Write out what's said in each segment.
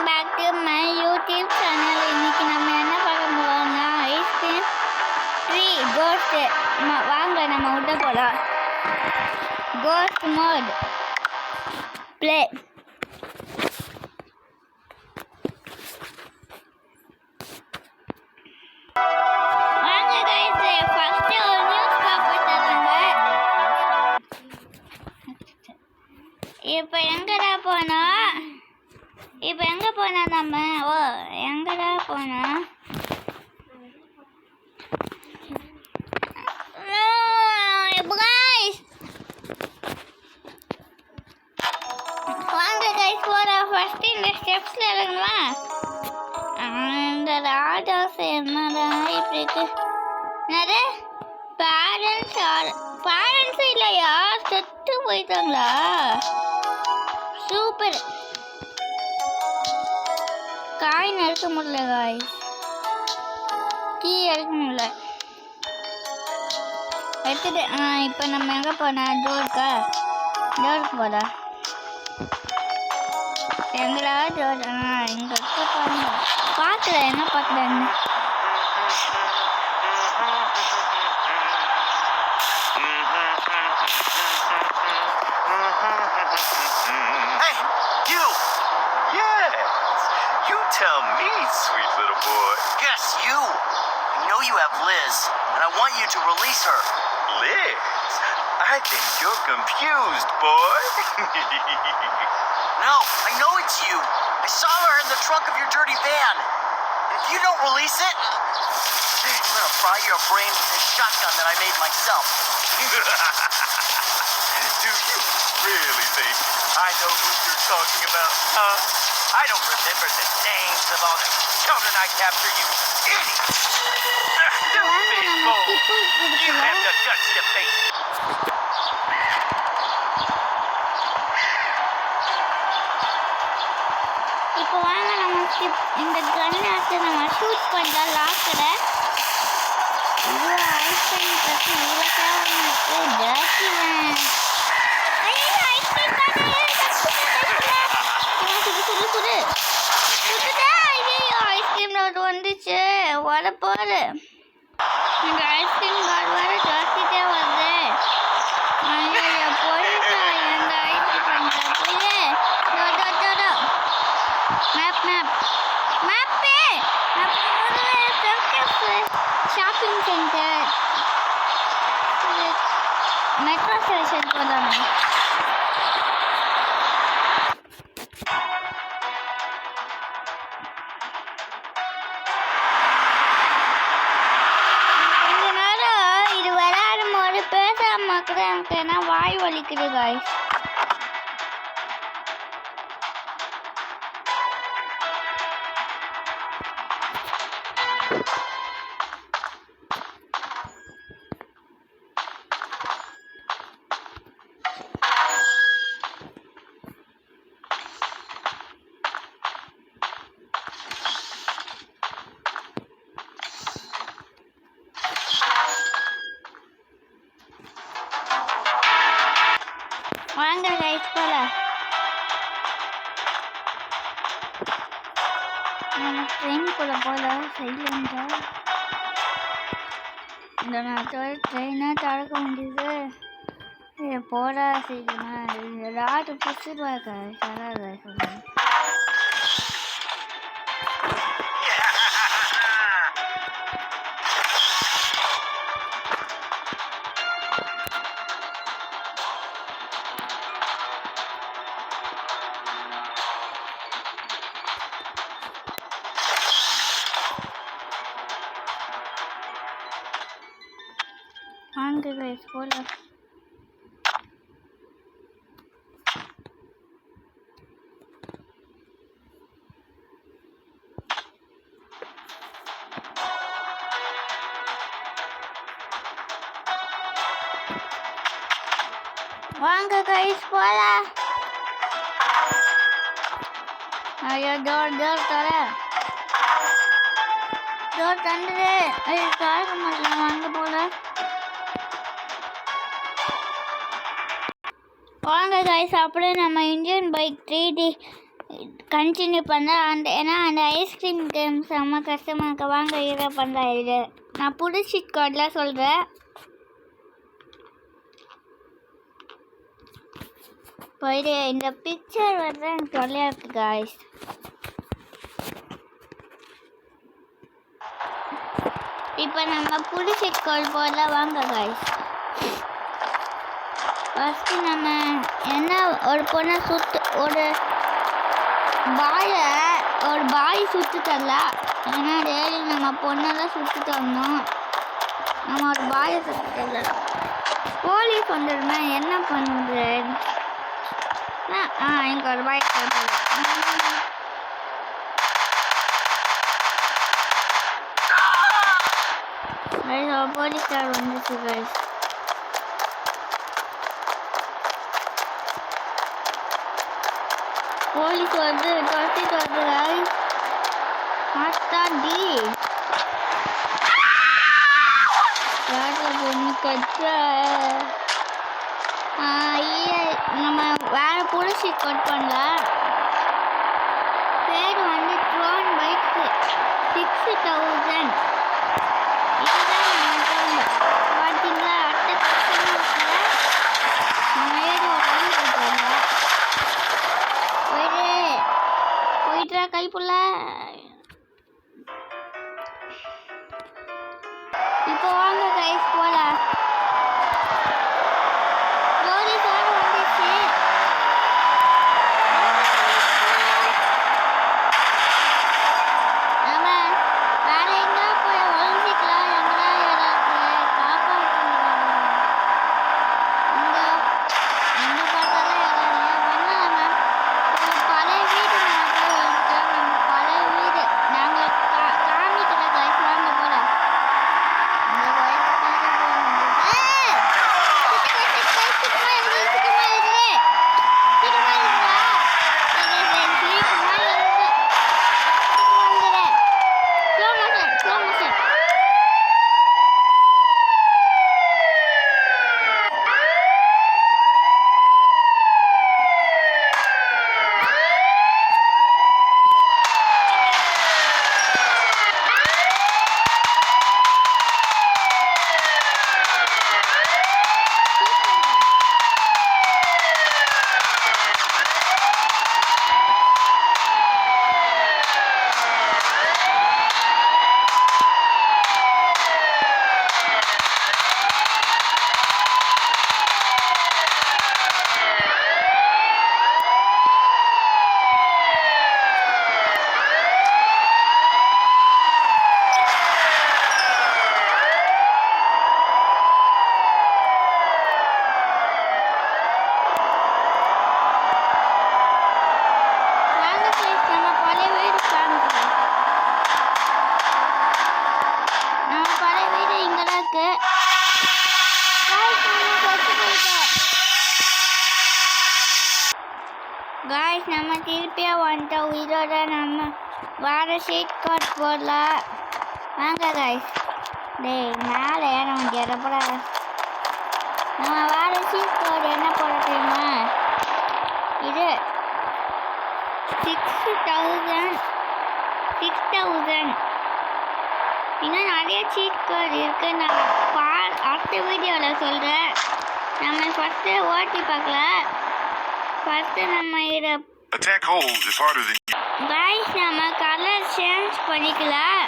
Back to my YouTube channel. இன்னைக்கு நம்ம என்ன பார்க்க போறோம்னா ஐஸ்கிரீம் ட்ரீ கோஸ்ட். வாங்க நம்ம விட்ட போலாம். Ghost mode play. வாங்க गाइस, ஃபர்ஸ்ட் ஒரு நியூஸ் பேப்பர் தராங்க. இப்போ எங்கடா போனா நம்ம எங்கடா போனா வாங்க கைஸ் போறோம். ஃபர்ஸ்ட் இந்த ஸ்டெப்ஸ்ல இறங்கலாம். இந்த ராஜாஸ் என்னடா இப்படி இருக்கு? என்னது பேரண்ட்ஸ் இல்லையா? செத்து போயிட்டாங்களா? சூப்பர். காயின் எடுக்க முடியல காய்ஸ், கீ எடுக்க முடியல. எடுத்துட்டு இப்போ நம்ம எங்கே போனால் டோருக்கு போதா? எங்களா டோர் இங்கே இருக்க பாருங்க. பார்க்கல என்ன பார்க்குறேன்னு. Tell me, sweet little boy. Yes, you. I know you have Liz, and I want you to release her. Liz? I think you're confused, boy. No, I know it's you. I saw her in the trunk of your dirty van. And if you don't release it, I'm gonna fry your brain with this shotgun that I made myself. Do you really think I know who you're talking about, huh? I don't remember the names of all the children I captured, you idiot! Stupid fool! You have the guts to face it. இப்போ வாங்க நம்ம இந்த கன்னை நம்ம shoot பண்ணலாம். லாஸ்ட்ல இது ice cream பற்றி இவ்வளோ தேவை ஜாக்கிவன். ஐஸ்கிரீம் அது வந்துச்சு வரப்போகுது. இந்த ஐஸ்கிரீம் கார்டு வர ஜாஸ்திட்டே வருது. போயிட்டா எந்த ice cream shopping centre metro station போதாங்க. எனக்கு என்ன வாய் வலிக்குது காய்ஸ். வாங்க கைஸ் போலாம். நம்ம ட்ரெயினுக்குள்ள போகலாம். சைலண்டா இந்த நேரத்தில் ட்ரெயினாக திறக்க முடியுது. போடா சீக்கிரமா. ராட்டு பிடிச்சிருவாங்க சராத சொல்லுங்க. வாங்க கைஸ் போலாம். வாங்க கைஸ் போலாம். ஐயோ டோர் தந்துடு. ஐயோ திறக்க மாட்டேன். வாங்க போலாம். வாங்க गाइस, அப்படியே நம்ம இந்தியன் பைக் 3D கண்டினியூ பண்ணுறேன். ஏன்னா அந்த ஐஸ்கிரீம் கேம் செம்ம கஷ்டமாக இருக்க. வாங்க இதை பண்ணுறேன். இது நான் புது ஷீட் கோடில் சொல்கிறேன். போயிட்டு இந்த பிக்சர் வந்து எனக்கு தொல்லையா இருக்கு காய்ஸ். இப்போ நம்ம புது ஷீட் கோட் போடலாம். வாங்க காய்ஸ். ஃபஸ்ட்டு நம்ம என்ன ஒரு பொண்ணை ஒரு பாய் சுற்றி தரலாம். ஏன்னா டெய்லி நம்ம பொண்ணை தான் சுற்றி தரணும். நம்ம ஒரு பாயை சுற்றி தரலாம். போலீஸ் வந்துடுனா என்ன பண்ணுது? எனக்கு ஒரு பாய் தரலாம். போலீஸ்கார் வந்துச்சு கைஸ். போலீஸ் வந்து துரத்திட்டு வருது கைஸ். மாட்டாண்டி பொண்ணு கற்ற நம்ம வேற புடிச்சு கட் பண்ணலாம். பேர் வந்து ட்ரோன் பைக் 6000. இதுதான் நம்ம பார்த்தீங்களா? அட்டை கஷ்டமாக இருக்குல்ல. நம்ம ஏறி போயிட்டுறா கைப்புள்ள. இப்போ வாங்க கைஸ் போலாம். போலீஸ் வர வந்துச்சு. நம்ம வேற எங்க போய் ஒழிஞ்சிக்கலாம். எங்கடா யாராவது காப்பாற்றுறாங்க. எங்க பார்த்தாலும் யாராவது வேணா நம்ம பழைய வீடு நம்ம பழைய வீடு நாங்கள் காமிக்கிற கைஸ். வாங்க போலாம். காய்ஸ் நம்ம திருப்பியா வந்துட்டோம். இதோட நம்ம வேறு ஷீட் கோட் போடலாம். வாங்க காய்ஸ். டேய் மேலே ஏற முடியாதப்பட நம்ம வேறு ஷீட் கோட் என்ன போட தெரியுமா? இது 6000 இன்னும் நிறைய சீட் கோட் இருக்குது. நான் அடுத்த வீடியோவில் சொல்கிறேன். நம்ம ஃபஸ்ட்டு ஓட்டி பார்க்கலாம். ஃபஸ்ட்டு நம்ம இதை Attack hold is harder than guys நம்ம கலர் சேஞ்ச் பண்ணிக்கலாம்.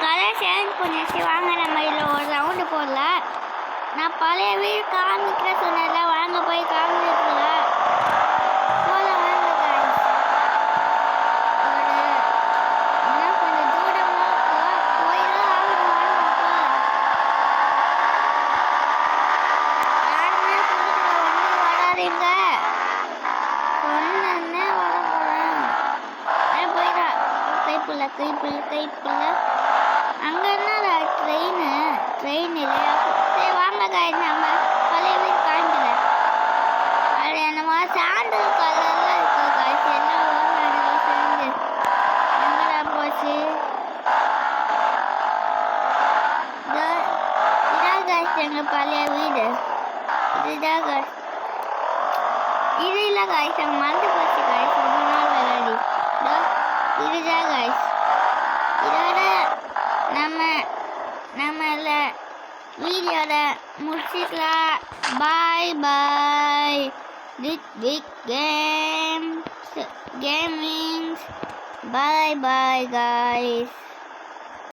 கலர் சேஞ்ச் பண்ணிச்சு. வாங்க நம்ம இதில் ஒரு ரவுண்டு போடலாம். நான் பழைய வீடு காமிக்கிற சொன்னல. வாங்க போய் காமிக்கலாம். போகலாம் வாங்க காய்ஸ். இன்னும் கொஞ்சம் தூரமாக போயிடலாம். ஆகணும் வாங்க போகலாம். யாருமே கூட்டிகிட்டு வந்து வராதீங்க. சொன்னே வர போகிறேன். போயிடா கைப்புள்ள அங்கே என்னடா ட்ரெயின் இல்லையா? சரி வாங்க காய் நம்ம பழைய வீடு காமிக்கிறேன். அது என்னமா சாண்டல் கலர்லாம் இருக்கா காய்ச்சி எல்லாம் வாங்க சேர்ந்து எங்கடா போச்சு? இதான் காய்ச்சி எங்கள் பழைய வீடு. இதுதான் காய்ச்சி. இது இல்லை காய்ச்சி அங்கே மறந்து போச்சு காய்ச்சி. ரொம்ப நாள் வேலை இதுதான் கைஸ். இதோட நம்மள வீடியோட முடிச்சுக்கலாம். Bye bye. Big games gamings. Bye bye guys.